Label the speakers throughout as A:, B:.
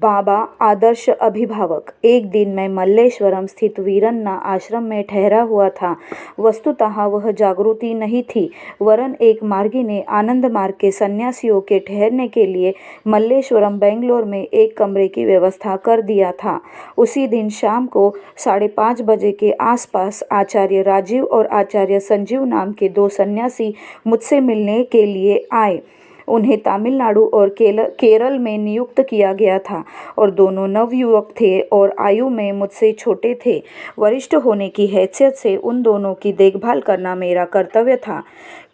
A: बाबा आदर्श अभिभावक। एक दिन मैं मल्लेश्वरम स्थित वीरन्ना आश्रम में ठहरा हुआ था। वस्तुतः वह जागृति नहीं थी, वरन एक मार्गी आनंद मार्ग के सन्यासियों के ठहरने के लिए मल्लेश्वरम बेंगलोर में एक कमरे की व्यवस्था कर दिया था। उसी दिन शाम को 5:30 बजे के आसपास आचार्य राजीव और आचार्य संजीव नाम के दो सन्यासी मुझसे मिलने के लिए आए। उन्हें तमिलनाडु और केरल में नियुक्त किया गया था और दोनों नवयुवक थे और आयु में मुझसे छोटे थे। वरिष्ठ होने की हैसियत से उन दोनों की देखभाल करना मेरा कर्तव्य था,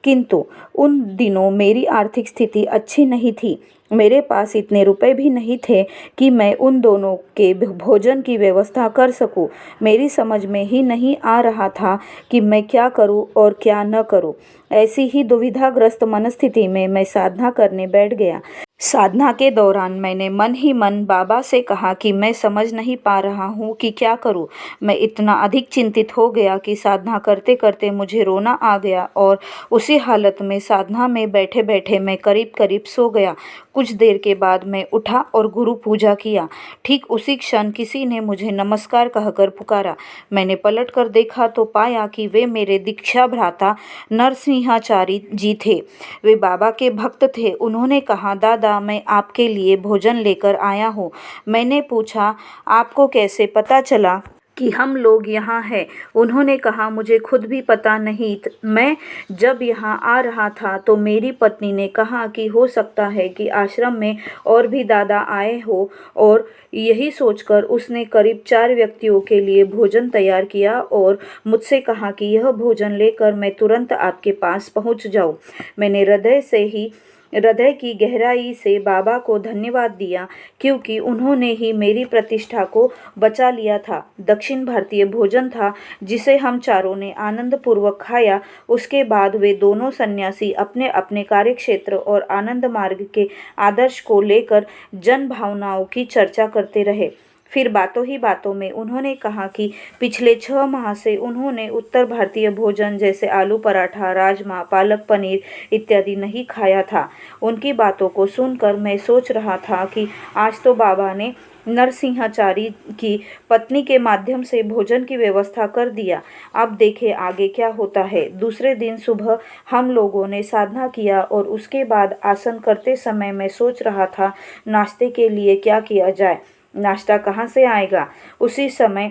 A: किंतु उन दिनों मेरी आर्थिक स्थिति अच्छी नहीं थी। मेरे पास इतने रुपए भी नहीं थे कि मैं उन दोनों के भोजन की व्यवस्था कर सकूं। मेरी समझ में ही नहीं आ रहा था कि मैं क्या करूं और क्या न करूं। ऐसी ही दुविधाग्रस्त मनस्थिति में मैं साधना करने बैठ गया। साधना के दौरान मैंने मन ही मन बाबा से कहा कि मैं समझ नहीं पा रहा हूँ कि क्या करूँ। मैं इतना अधिक चिंतित हो गया कि साधना करते करते मुझे रोना आ गया और उसी हालत में साधना में बैठे बैठे मैं करीब करीब सो गया। कुछ देर के बाद मैं उठा और गुरु पूजा किया। ठीक उसी क्षण किसी ने मुझे नमस्कार कहकर पुकारा। मैंने पलट कर देखा तो पाया कि वे मेरे दीक्षा भ्राता नरसिंहाचारी जी थे। वे बाबा के भक्त थे। उन्होंने कहा, दादा, मैं आपके लिए भोजन लेकर आया हूँ। मैंने पूछा, आपको कैसे पता चला कि हम लोग यहाँ हैं? उन्होंने कहा, मुझे खुद भी पता नहीं। मैं जब यहाँ आ रहा था तो मेरी पत्नी ने कहा कि हो सकता है कि आश्रम में और भी दादा आए हो, और यही सोचकर उसने करीब 4 व्यक्तियों के लिए भोजन तैयार किया और मुझसे कहा कि यह भोजन लेकर मैं तुरंत आपके पास पहुँच जाऊँ। मैंने हृदय की गहराई से बाबा को धन्यवाद दिया, क्योंकि उन्होंने ही मेरी प्रतिष्ठा को बचा लिया था। दक्षिण भारतीय भोजन था जिसे हम चारों ने आनंदपूर्वक खाया। उसके बाद वे दोनों सन्यासी अपने अपने कार्यक्षेत्र और आनंद मार्ग के आदर्श को लेकर जन भावनाओं की चर्चा करते रहे। फिर बातों ही बातों में उन्होंने कहा कि पिछले 6 माह से उन्होंने उत्तर भारतीय भोजन जैसे आलू पराठा, राजमा, पालक पनीर इत्यादि नहीं खाया था। उनकी बातों को सुनकर मैं सोच रहा था कि आज तो बाबा ने नरसिंहाचारी की पत्नी के माध्यम से भोजन की व्यवस्था कर दिया। अब देखें आगे क्या होता है। दूसरे दिन सुबह हम लोगों ने साधना किया और उसके बाद आसन करते समय मैं सोच रहा था, नाश्ते के लिए क्या किया जाए, नाश्ता कहाँ से आएगा। उसी समय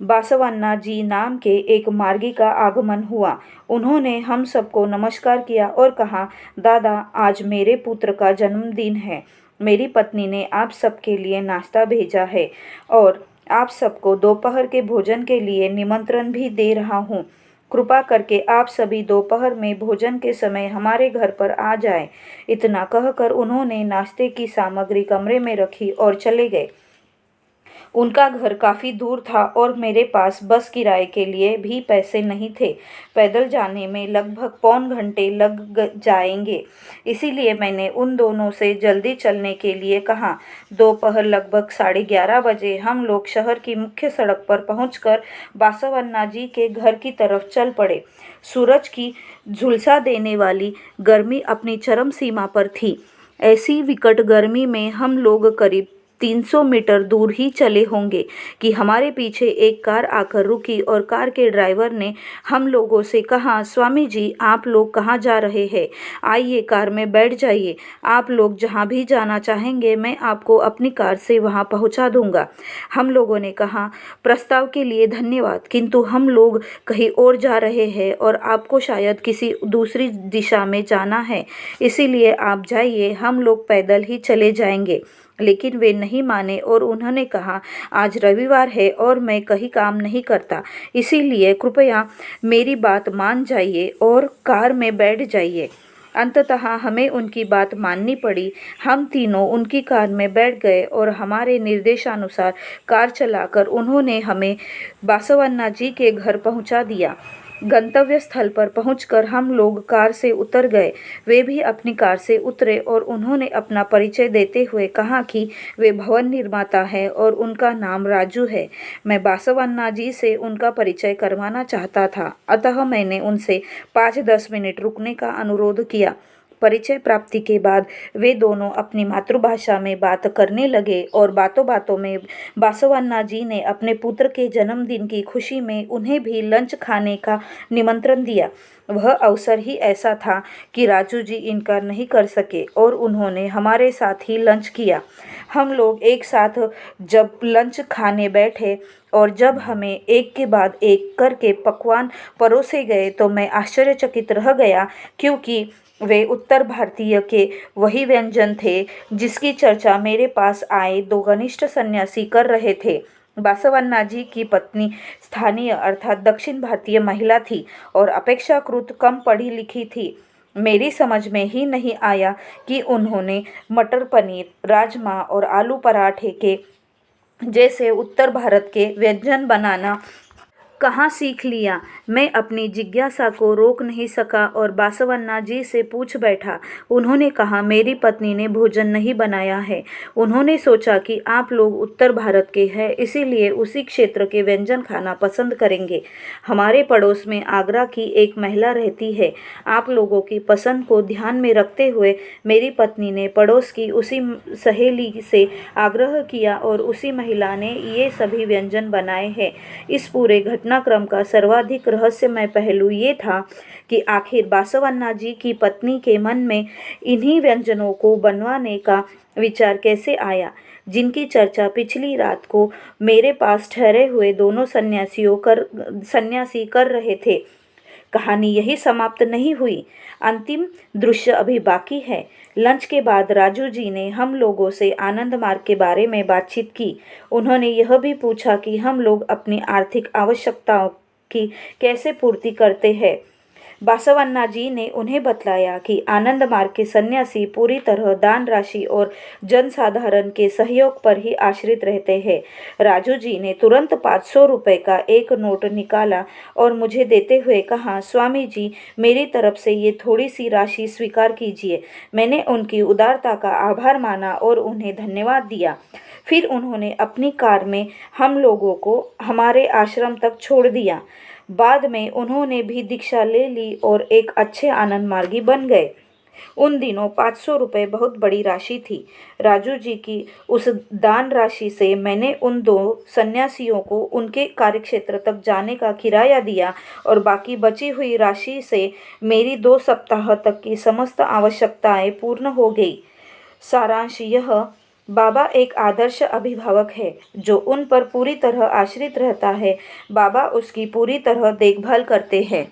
A: बासवन्ना जी नाम के एक मार्गी का आगमन हुआ। उन्होंने हम सबको नमस्कार किया और कहा, दादा, आज मेरे पुत्र का जन्मदिन है। मेरी पत्नी ने आप सबके लिए नाश्ता भेजा है और आप सबको दोपहर के भोजन के लिए निमंत्रण भी दे रहा हूँ। कृपा करके आप सभी दोपहर में भोजन के समय हमारे घर पर आ जाएं। इतना कहकर उन्होंने नाश्ते की सामग्री कमरे में रखी और चले गए। उनका घर काफ़ी दूर था और मेरे पास बस किराए के लिए भी पैसे नहीं थे। पैदल जाने में लगभग पौन घंटे लग जाएंगे। इसीलिए मैंने उन दोनों से जल्दी चलने के लिए कहा। दोपहर लगभग 11:30 बजे हम लोग शहर की मुख्य सड़क पर पहुंचकर बासवन्ना जी के घर की तरफ चल पड़े। सूरज की झुलसा देने वाली गर्मी अपनी चरम सीमा पर थी। ऐसी विकट गर्मी में हम लोग करीब 300 मीटर दूर ही चले होंगे कि हमारे पीछे एक कार आकर रुकी और कार के ड्राइवर ने हम लोगों से कहा, स्वामी जी, आप लोग कहाँ जा रहे हैं? आइए, कार में बैठ जाइए। आप लोग जहाँ भी जाना चाहेंगे मैं आपको अपनी कार से वहाँ पहुँचा दूँगा। हम लोगों ने कहा, प्रस्ताव के लिए धन्यवाद, किंतु हम लोग कहीं और जा रहे हैं और आपको शायद किसी दूसरी दिशा में जाना है, इसीलिए आप जाइए, हम लोग पैदल ही चले जाएंगे। लेकिन वे नहीं माने और उन्होंने कहा, आज रविवार है और मैं कहीं काम नहीं करता, इसीलिए कृपया मेरी बात मान जाइए और कार में बैठ जाइए। अंततः हमें उनकी बात माननी पड़ी। हम तीनों उनकी कार में बैठ गए और हमारे निर्देशानुसार कार चलाकर उन्होंने हमें बासवन्ना जी के घर पहुंचा दिया। गंतव्य स्थल पर पहुंचकर हम लोग कार से उतर गए। वे भी अपनी कार से उतरे और उन्होंने अपना परिचय देते हुए कहा कि वे भवन निर्माता हैं और उनका नाम राजू है। मैं बासवन्ना जी से उनका परिचय करवाना चाहता था, अतः मैंने उनसे 5-10 मिनट रुकने का अनुरोध किया। परिचय प्राप्ति के बाद वे दोनों अपनी मातृभाषा में बात करने लगे और बातों बातों में बासवन्ना जी ने अपने पुत्र के जन्मदिन की खुशी में उन्हें भी लंच खाने का निमंत्रण दिया। वह अवसर ही ऐसा था कि राजू जी इनकार नहीं कर सके और उन्होंने हमारे साथ ही लंच किया। हम लोग एक साथ जब लंच खाने बैठे और जब हमें एक के बाद एक करके पकवान परोसे गए तो मैं आश्चर्यचकित रह गया, क्योंकि वे उत्तर भारतीय के वही व्यंजन थे जिसकी चर्चा मेरे पास आए दो घनिष्ठ सन्यासी कर रहे थे। बासवन्ना जी की पत्नी स्थानीय अर्थात दक्षिण भारतीय महिला थी और अपेक्षाकृत कम पढ़ी लिखी थी। मेरी समझ में ही नहीं आया कि उन्होंने मटर पनीर, राजमा और आलू पराठे के जैसे उत्तर भारत के व्यंजन बनाना कहाँ सीख लिया। मैं अपनी जिज्ञासा को रोक नहीं सका और बासवन्ना जी से पूछ बैठा। उन्होंने कहा, मेरी पत्नी ने भोजन नहीं बनाया है। उन्होंने सोचा कि आप लोग उत्तर भारत के हैं, इसीलिए उसी क्षेत्र के व्यंजन खाना पसंद करेंगे। हमारे पड़ोस में आगरा की एक महिला रहती है। आप लोगों की पसंद को ध्यान में रखते हुए मेरी पत्नी ने पड़ोस की उसी सहेली से आग्रह किया और उसी महिला ने ये सभी व्यंजन बनाए हैं। इस पूरे घटनाक्रम का सर्वाधिक रहस्यमय पहलू ये था कि आखिर बासवन्ना जी की पत्नी के मन में इन्हीं व्यंजनों को बनवाने का विचार कैसे आया, जिनकी चर्चा पिछली रात को मेरे पास ठहरे हुए दोनों सन्यासी कर रहे थे। कहानी यही समाप्त नहीं हुई, अंतिम दृश्य अभी बाकी है। लंच के बाद राजू जी ने हम लोगों से आनंद मार्ग के बारे में बातचीत की। उन्होंने यह भी पूछा कि हम लोग अपनी आर्थिक आवश्यकताओं की कैसे पूर्ति करते हैं। बासवन्ना जी ने उन्हें बतलाया कि आनंद मार्ग के सन्यासी पूरी तरह दान राशि और जनसाधारण के सहयोग पर ही आश्रित रहते हैं। राजू जी ने तुरंत 500 रुपये का एक नोट निकाला और मुझे देते हुए कहा, स्वामी जी, मेरी तरफ से ये थोड़ी सी राशि स्वीकार कीजिए। मैंने उनकी उदारता का आभार माना और उन्हें धन्यवाद दिया। फिर उन्होंने अपनी कार में हम लोगों को हमारे आश्रम तक छोड़ दिया। बाद में उन्होंने भी दीक्षा ले ली और एक अच्छे आनंद मार्गी बन गए। उन दिनों 500 रुपये बहुत बड़ी राशि थी। राजू जी की उस दान राशि से मैंने उन दो सन्यासियों को उनके कार्यक्षेत्र तक जाने का किराया दिया और बाकी बची हुई राशि से मेरी 2 सप्ताह तक की समस्त आवश्यकताएं पूर्ण हो गई। सारांश यह, बाबा एक आदर्श अभिभावक है जो उन पर पूरी तरह आश्रित रहता है। बाबा उसकी पूरी तरह देखभाल करते हैं।